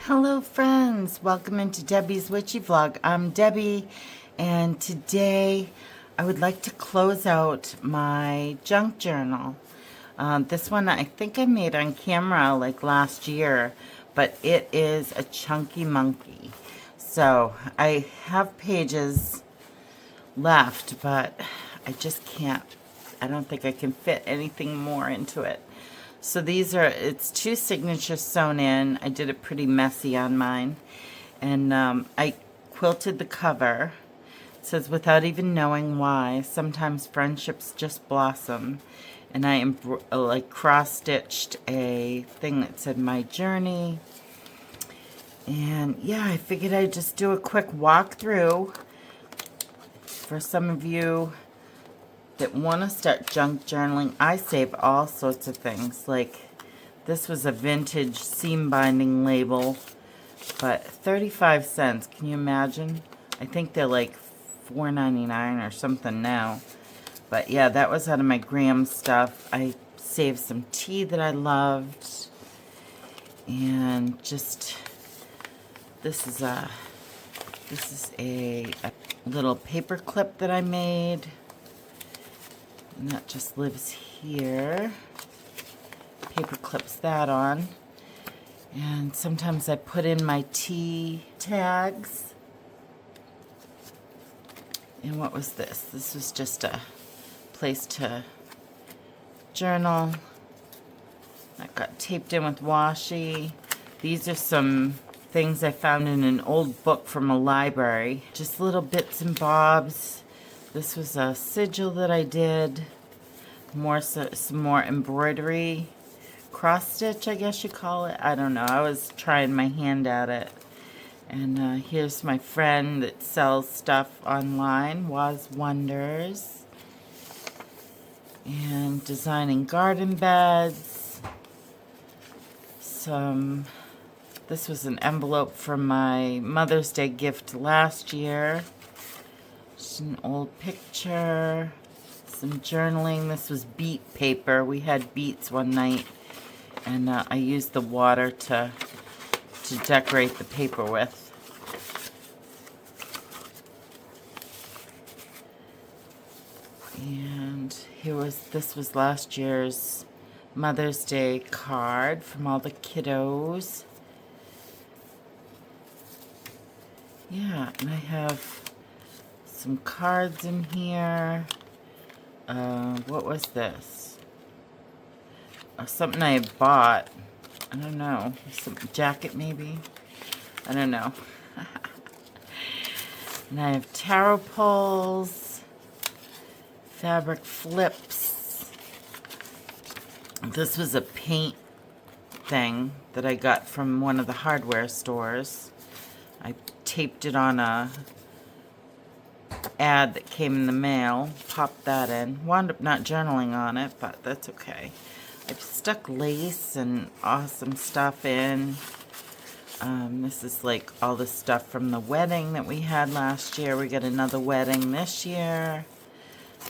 Hello friends, welcome into Debbie's Witchy Vlog. I'm Debbie and today I would like to close out my junk journal. This one I think I made on camera like last year, but it is a chunky monkey. So I have pages left, but I just can't. I don't think I can fit anything more into it. So it's 2 signatures sewn in. I did it pretty messy on mine. And I quilted the cover. It says, without even knowing why, sometimes friendships just blossom. And I cross-stitched a thing that said, my journey. And yeah, I figured I'd just do a quick walkthrough for some of you that want to start junk journaling. I save all sorts of things. Like, this was a vintage seam binding label, but 35 cents. Can you imagine? I think they're like $4.99 or something now. But yeah, that was out of my gram stuff. I saved some tea that I loved. And just, this is a little paper clip that I made. And that just lives here. Paper clips that on. And sometimes I put in my tea tags. And what was this? This was just a place to journal. That got taped in with washi. These are some things I found in an old book from a library. Just little bits and bobs. This was a sigil that I did. Some more embroidery. Cross stitch, I guess you call it. I don't know. I was trying my hand at it. And here's my friend that sells stuff online, Waz Wonders. And designing garden beds. This was an envelope from my Mother's Day gift last year. An old picture, some journaling. This was beet paper. We had beets one night, and I used the water to decorate the paper with. And this was last year's Mother's Day card from all the kiddos. Yeah, and I have some cards in here. What was this? Something I bought. I don't know. Some jacket maybe? I don't know. And I have tarot pulls. Fabric flips. This was a paint thing that I got from one of the hardware stores. I taped it on a ad that came in the mail, popped that in. Wound up not journaling on it, but that's okay. I've stuck lace and awesome stuff in. This is like all the stuff from the wedding that we had last year. We got another wedding this year.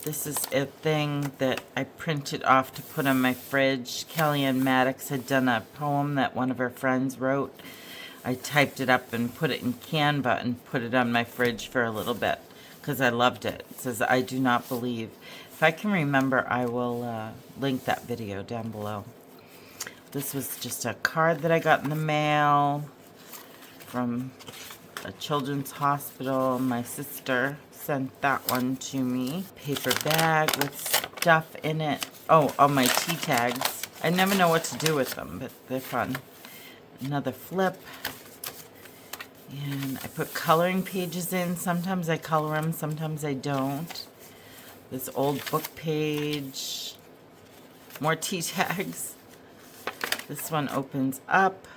This is a thing that I printed off to put on my fridge. Kellyanne Maddox had done a poem that one of her friends wrote. I typed it up and put it in Canva and put it on my fridge for a little bit, because I loved it. It says, I do not believe. If I can remember, I will link that video down below. This was just a card that I got in the mail from a children's hospital. My sister sent that one to me. Paper bag with stuff in it. Oh, all my tea tags. I never know what to do with them, but they're fun. Another flip. And I put coloring pages in. Sometimes I color them, sometimes I don't. This old book page. More tea tags. This one opens up.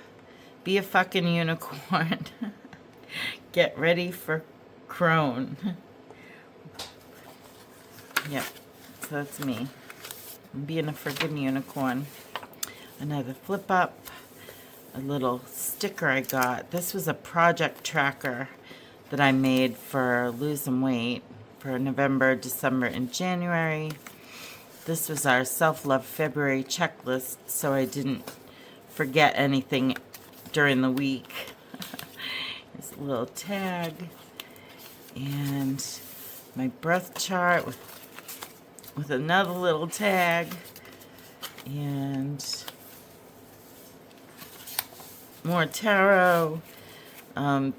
Be a fucking unicorn. Get ready for Crone. Yep, so that's me. I'm being a friggin' unicorn. Another flip up. A little sticker I got. This was a project tracker that I made for losing weight for November, December, and January. This was our self-love February checklist, so I didn't forget anything during the week. Here's a little tag. And my birth chart with another little tag. And more tarot.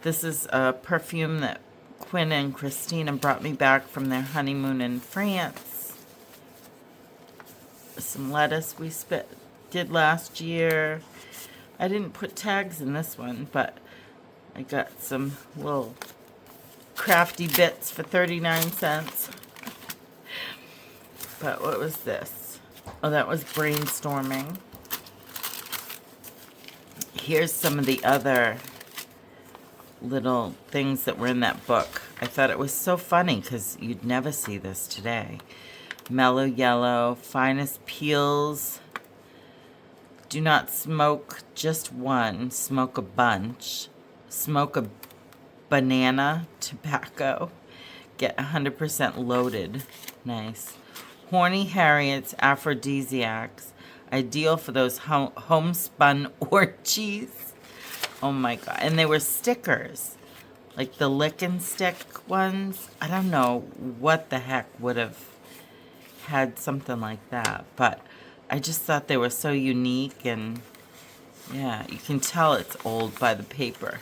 This is a perfume that Quinn and Christina brought me back from their honeymoon in France. Some lettuce we did last year. I didn't put tags in this one, but I got some little crafty bits for 39 cents. But what was this? Oh, that was brainstorming. Here's some of the other little things that were in that book. I thought it was so funny because you'd never see this today. Mellow yellow, finest peels. Do not smoke just one, smoke a bunch. Smoke a banana tobacco. Get 100% loaded. Nice. Horny Harriet's aphrodisiacs. Ideal for those homespun orgies. Oh my god. And they were stickers. Like the lick and stick ones. I don't know what the heck would have had something like that. But I just thought they were so unique. And yeah, you can tell it's old by the paper.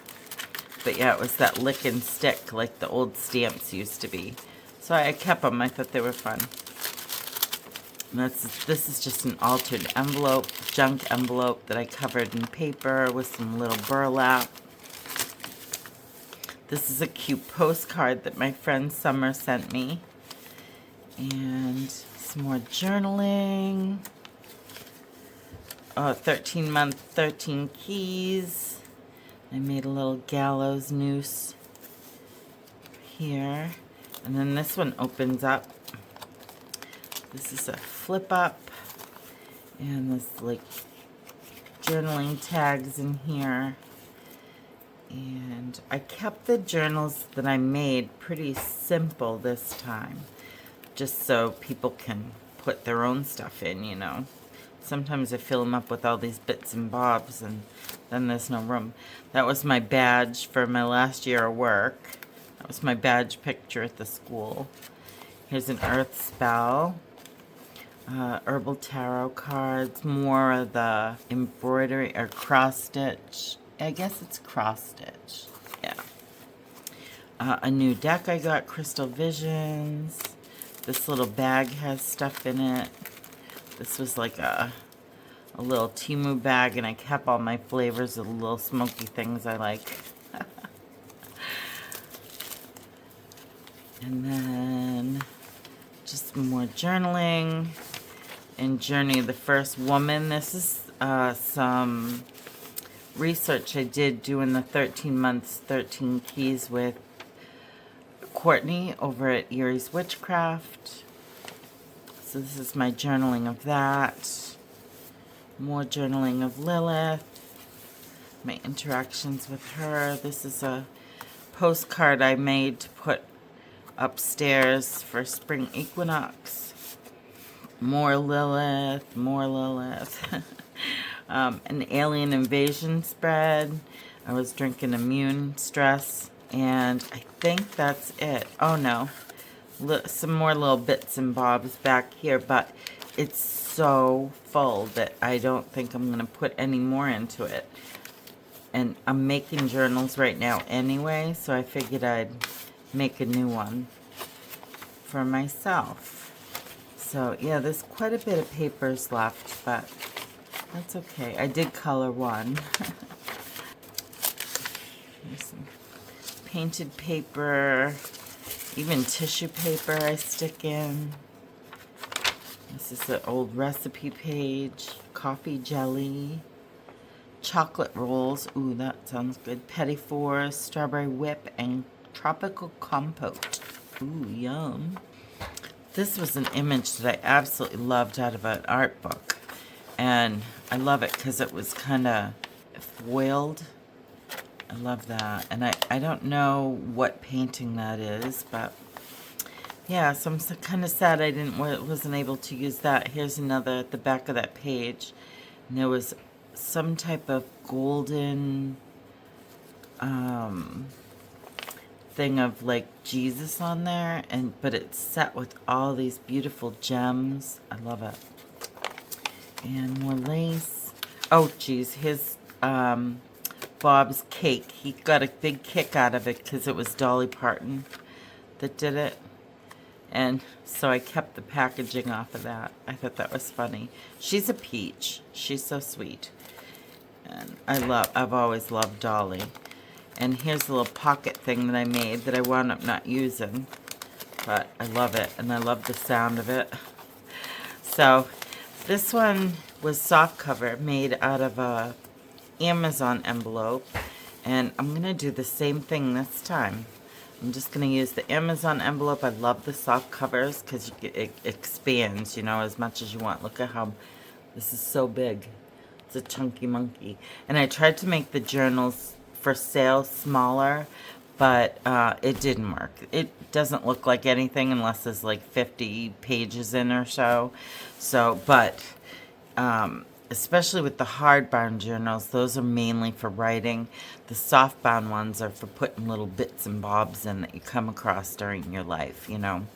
But yeah, it was that lick and stick like the old stamps used to be. So I kept them. I thought they were fun. This is just an altered envelope, junk envelope that I covered in paper with some little burlap. This is a cute postcard that my friend Summer sent me. And some more journaling. Oh, 13 month, 13 keys. I made a little gallows noose here. And then this one opens up. This is a flip up, and there's like journaling tags in here. And I kept the journals that I made pretty simple this time, just so people can put their own stuff in, you know. Sometimes I fill them up with all these bits and bobs, and then there's no room. That was my badge for my last year of work. That was my badge picture at the school. Here's an earth spell. Herbal tarot cards, more of the embroidery or cross stitch. I guess it's cross stitch. Yeah. A new deck I got, Crystal Visions. This little bag has stuff in it. This was like a little Temu bag, and I kept all my flavors of the little smoky things I like. And then just more journaling. And Journey of the First Woman. This is some research I did doing the 13 months, 13 keys with Courtney over at Erie's Witchcraft. So this is my journaling of that. More journaling of Lilith. My interactions with her. This is a postcard I made to put upstairs for spring equinox. More Lilith, more Lilith. An alien invasion spread. I was drinking immune stress, and I think that's it. Oh no, some more little bits and bobs back here, but it's so full that I don't think I'm gonna put any more into it. And I'm making journals right now anyway, so I figured I'd make a new one for myself. So, yeah, there's quite a bit of papers left, but that's okay. I did color one. Here's some painted paper, even tissue paper I stick in. This is the old recipe page. Coffee jelly. Chocolate rolls. Ooh, that sounds good. Petit fours, strawberry whip, and tropical compote. Ooh, yum. This was an image that I absolutely loved out of an art book. And I love it because it was kind of foiled. I love that. And I don't know what painting that is, but yeah, so I'm kind of sad I wasn't able to use that. Here's another at the back of that page. And there was some type of golden thing of like Jesus on there, but it's set with all these beautiful gems. I love it. And more lace. Oh geez, his Bob's cake. He got a big kick out of it because it was Dolly Parton that did it. And so I kept the packaging off of that. I thought that was funny. She's a peach. She's so sweet. And I've always loved Dolly. And here's a little pocket thing that I made that I wound up not using. But I love it, and I love the sound of it. So this one was soft cover made out of a Amazon envelope. And I'm going to do the same thing this time. I'm just going to use the Amazon envelope. I love the soft covers because it expands, you know, as much as you want. Look at how this is so big. It's a chunky monkey. And I tried to make the journals for sale smaller, but it didn't work. It doesn't look like anything unless there's like 50 pages in or so. But especially with the hardbound journals, those are mainly for writing. The softbound ones are for putting little bits and bobs in that you come across during your life, you know.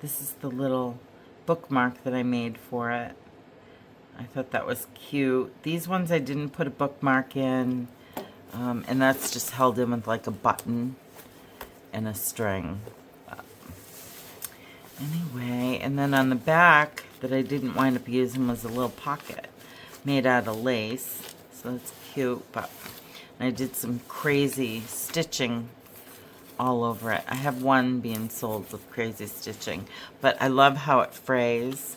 This is the little bookmark that I made for it. I thought that was cute. These ones I didn't put a bookmark in, and that's just held in with like a button and a string. Anyway, and then on the back that I didn't wind up using was a little pocket made out of lace, so that's cute. But I did some crazy stitching all over it. I have one being sold with crazy stitching, but I love how it frays.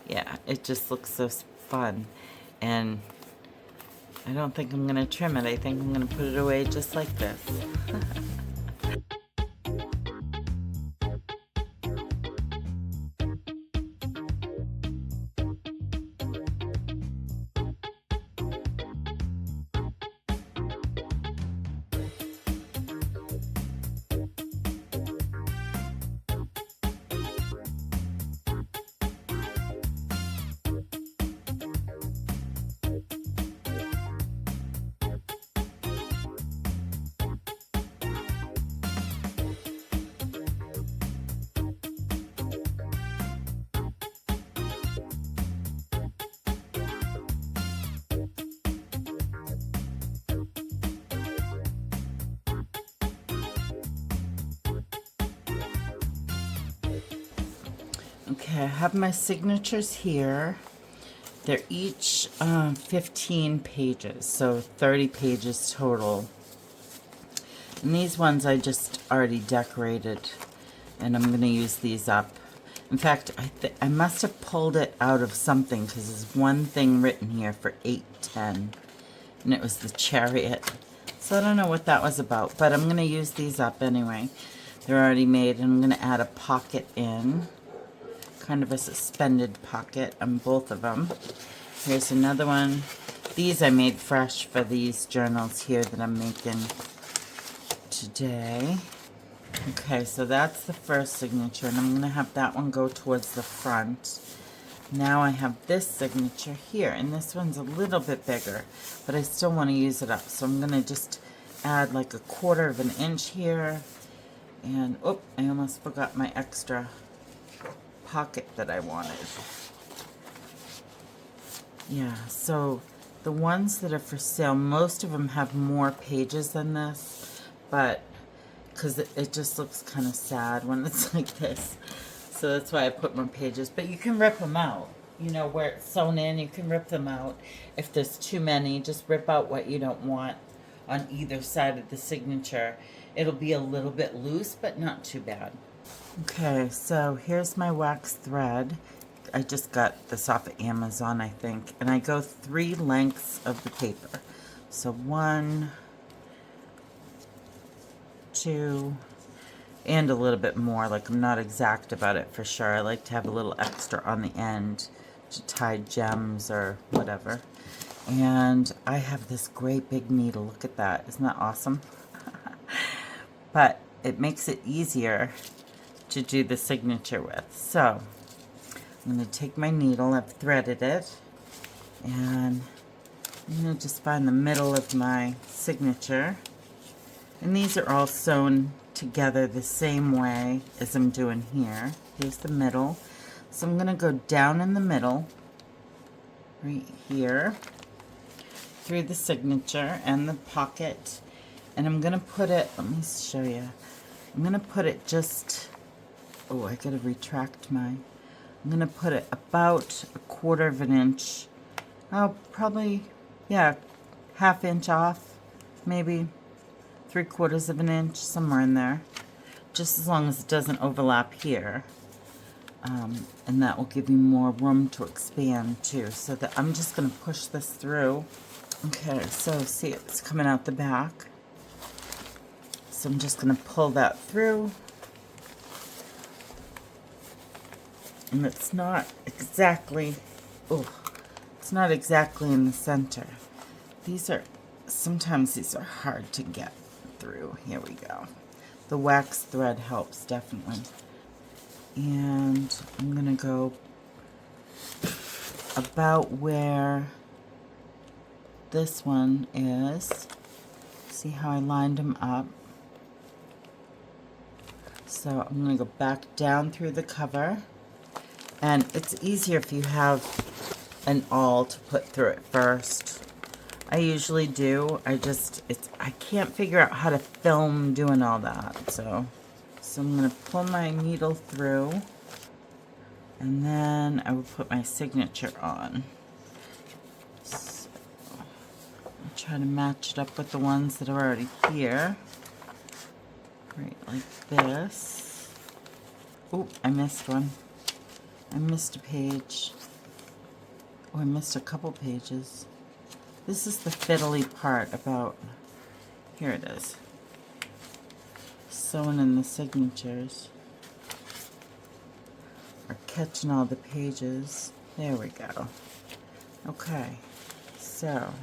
Yeah, it just looks so fun. And I don't think I'm going to trim it. I think I'm going to put it away just like this. Okay, I have my signatures here. They're each 15 pages, so 30 pages total. And these ones I just already decorated, and I'm going to use these up. In fact, I must have pulled it out of something because there's one thing written here for 810, and it was the chariot. So I don't know what that was about, but I'm going to use these up anyway. They're already made, and I'm going to add a pocket in. Kind of a suspended pocket on both of them. Here's another one. These I made fresh for these journals here that I'm making today. Okay, so that's the first signature, and I'm going to have that one go towards the front. Now I have this signature here, and this one's a little bit bigger, but I still want to use it up. So I'm going to just add like 1/4 of an inch here. And, oh, I almost forgot my extra pocket that I wanted. Yeah, so the ones that are for sale, most of them have more pages than this, but because it just looks kind of sad when it's like this. So that's why I put more pages. But you can rip them out. You know, where it's sewn in, you can rip them out. If there's too many, just rip out what you don't want on either side of the signature. It'll be a little bit loose, but not too bad. Okay, so here's my wax thread. I just got this off of Amazon, I think. And I go 3 lengths of the paper. So 1, 2, and a little bit more. Like, I'm not exact about it for sure. I like to have a little extra on the end to tie gems or whatever. And I have this great big needle. Look at that. Isn't that awesome? But it makes it easier to do the signature with. So I'm going to take my needle, I've threaded it, and I'm going to just find the middle of my signature. And these are all sewn together the same way as I'm doing here. Here's the middle. So I'm going to go down in the middle, right here, through the signature and the pocket. And I'm going to put it, let me show you. I'm going to put it just, oh, I got to retract mine. I'm going to put it about 1/4 of an inch. Oh, probably, yeah, 1/2 inch off, maybe 3/4 of an inch, somewhere in there. Just as long as it doesn't overlap here. And that will give you more room to expand too. So that I'm just going to push this through. Okay, so see, it's coming out the back. So I'm just going to pull that through. And it's not exactly, oh, it's not exactly in the center. Sometimes these are hard to get through. Here we go. The wax thread helps, definitely. And I'm going to go about where this one is. See how I lined them up? So I'm going to go back down through the cover. And it's easier if you have an awl to put through it first. I usually do. I can't figure out how to film doing all that. So I'm going to pull my needle through. And then I will put my signature on. So I'll try to match it up with the ones that are already here. Right like this. Oh, I missed one. I missed a page. Oh, I missed a couple pages. This is the fiddly part about, here it is. Sewing in the signatures. Or catching all the pages. There we go. Okay, so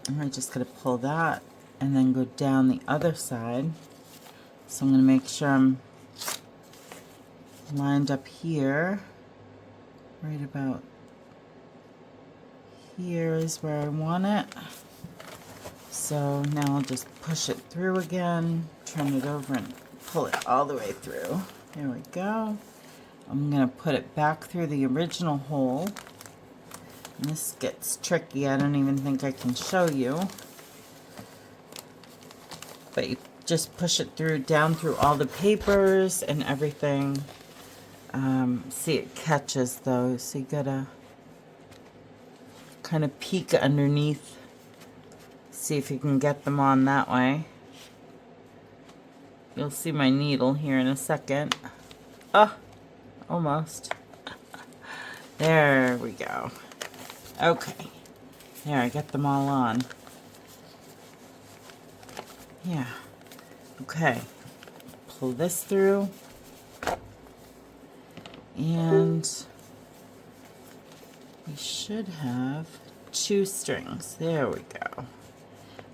I'm just going to pull that and then go down the other side. So I'm going to make sure I'm lined up here. Right about here is where I want it. So now I'll just push it through again, turn it over and pull it all the way through. There we go. I'm going to put it back through the original hole. And this gets tricky. I don't even think I can show you. But you just push it through, down through all the papers and everything. See, it catches those, so you gotta kind of peek underneath, see if you can get them on that way. You'll see my needle here in a second. Oh, almost. There we go. Okay, there, I got them all on. Yeah, okay, pull this through. And we should have 2 strings. There we go.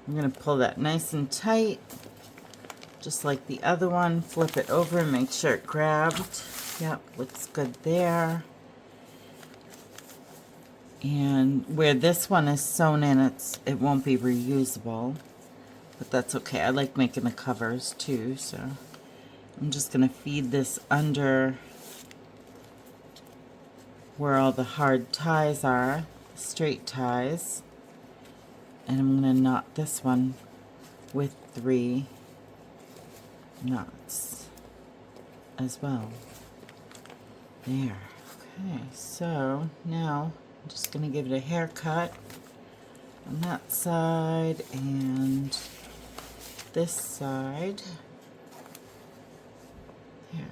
I'm going to pull that nice and tight, just like the other one. Flip it over and make sure it grabbed. Yep, looks good there. And where this one is sewn in, it won't be reusable, but that's okay. I like making the covers too, so I'm just going to feed this under where all the hard ties are, straight ties, and I'm going to knot this one with 3 knots as well. There. Okay, so now I'm just going to give it a haircut on that side and this side. There.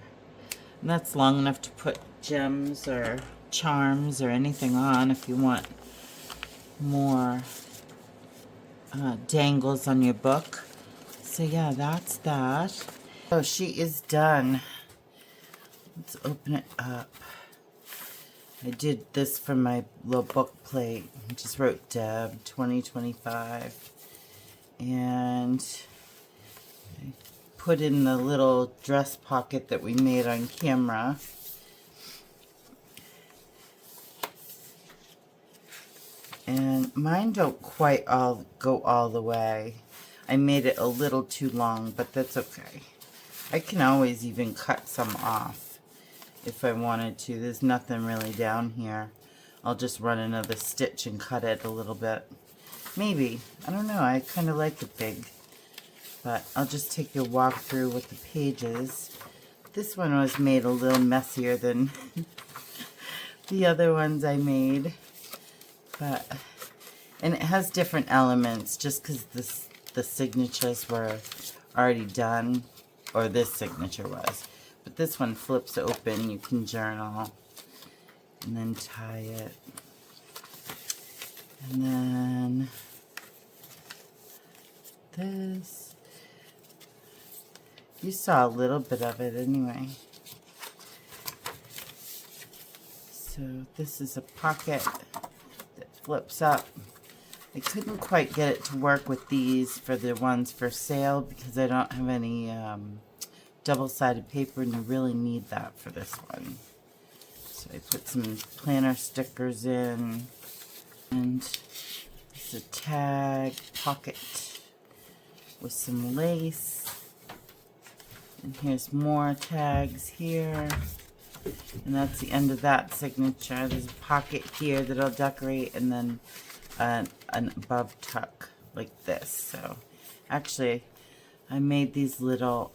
And that's long enough to put gems or charms or anything on if you want more dangles on your book. So yeah, that's that. So she is done. Let's open it up. I did this for my little book plate. I just wrote Deb 2025 and I put in the little dress pocket that we made on camera. And mine don't quite all go all the way. I made it a little too long, but that's okay. I can always even cut some off if I wanted to. There's nothing really down here. I'll just run another stitch and cut it a little bit. Maybe. I don't know. I kind of like it big. But I'll just take your walk through with the pages. This one was made a little messier than the other ones I made. And it has different elements just because the signatures were already done, or this signature was. But this one flips open. You can journal and then tie it. And then this. You saw a little bit of it anyway. So this is a pocket that flips up. I couldn't quite get it to work with these for the ones for sale because I don't have any double-sided paper, and you really need that for this one. So I put some planner stickers in, and it's a tag pocket with some lace. And here's more tags here. And that's the end of that signature. There's a pocket here that I'll decorate, and then an above tuck like this. So actually I made these little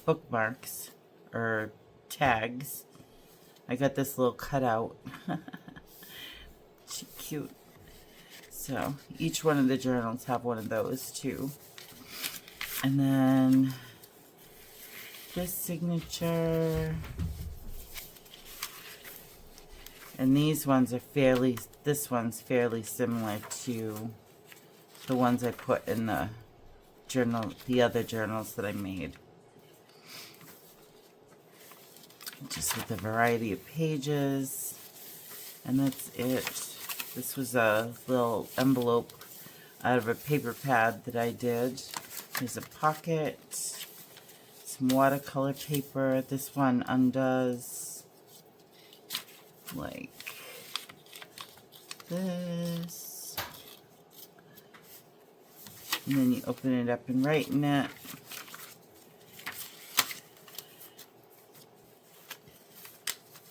bookmarks or tags. I got this little cutout. Cute. So each one of the journals have one of those too. And then this signature. And these ones are this one's fairly similar to the ones I put in the journal, the other journals that I made. Just with a variety of pages. And that's it. This was a little envelope out of a paper pad that I did. There's a pocket, some watercolor paper. This one undoes like this, and then you open it up and write in it.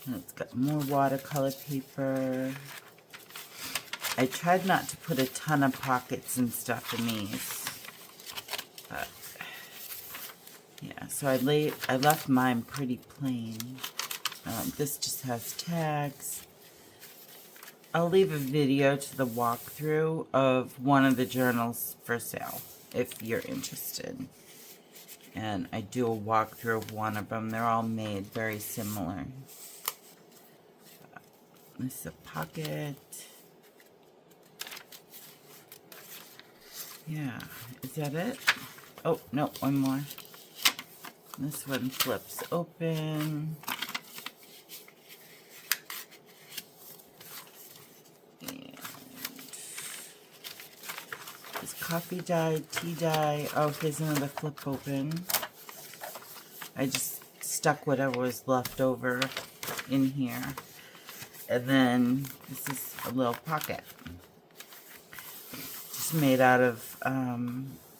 And it's got more watercolor paper. I tried not to put a ton of pockets and stuff in these, but yeah, so I left mine pretty plain. This just has tags. I'll leave a video to the walkthrough of one of the journals for sale if you're interested. And I do a walkthrough of one of them. They're all made very similar. This is a pocket. Yeah, is that it? Oh, no, one more. This one flips open. Coffee dye, tea dye. Oh, here's another flip open. I just stuck whatever was left over in here. And then this is a little pocket. Just made out of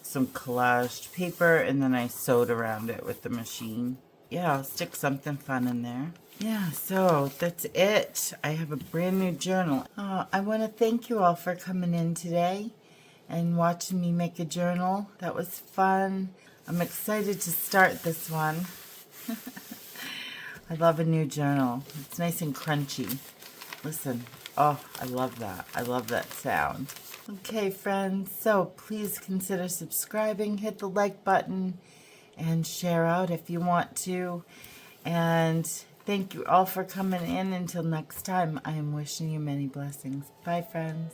some collaged paper, and then I sewed around it with the machine. Yeah, I'll stick something fun in there. Yeah, so that's it. I have a brand new journal. I want to thank you all for coming in today and watching me make a journal. That was fun. I'm excited to start this one. I love a new journal. It's nice and crunchy. Listen. Oh, I love that. I love that sound. Okay, friends. So please consider subscribing. Hit the like button and share out if you want to. And thank you all for coming in. Until next time, I am wishing you many blessings. Bye, friends.